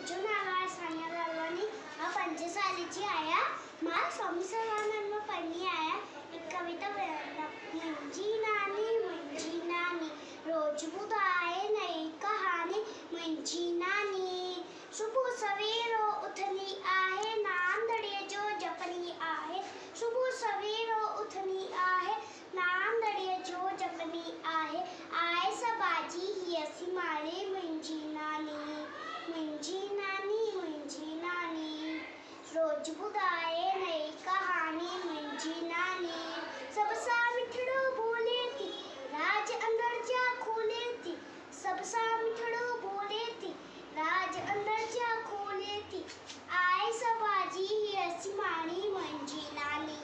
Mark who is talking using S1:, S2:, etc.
S1: मुंहिंजो नालो आहे सानिया लालवानी। मां 5 साल जी आहियां। मां स्वामी सर्वानंद में पढ़ंदी आहियां। हिकु कविता मुंहिंजी नानी रोज़ ॿुधाए नई कहानी। मुंहिंजी नानी सुबुह सवेरो उथंदी आहे, नांदड़ीअ जो जपंदी आहे। सुबुह सवेरो उथंदी आहे, नांदड़ीअ जो जपंदी आहे। आए सभाजी हीअ सिमाड़े मुंहिंजी नानी रोज़ ॿुधाए नई कहानी। मुंहिंजी नानी सब सां मिठड़ो बोले थी, राज अंदर जा खोले थी। सब सां मिठड़ो बोले थी, राज अंदर जा खोले थी। आए सभाजी हीअ सिमाड़ी मुंहिंजी नानी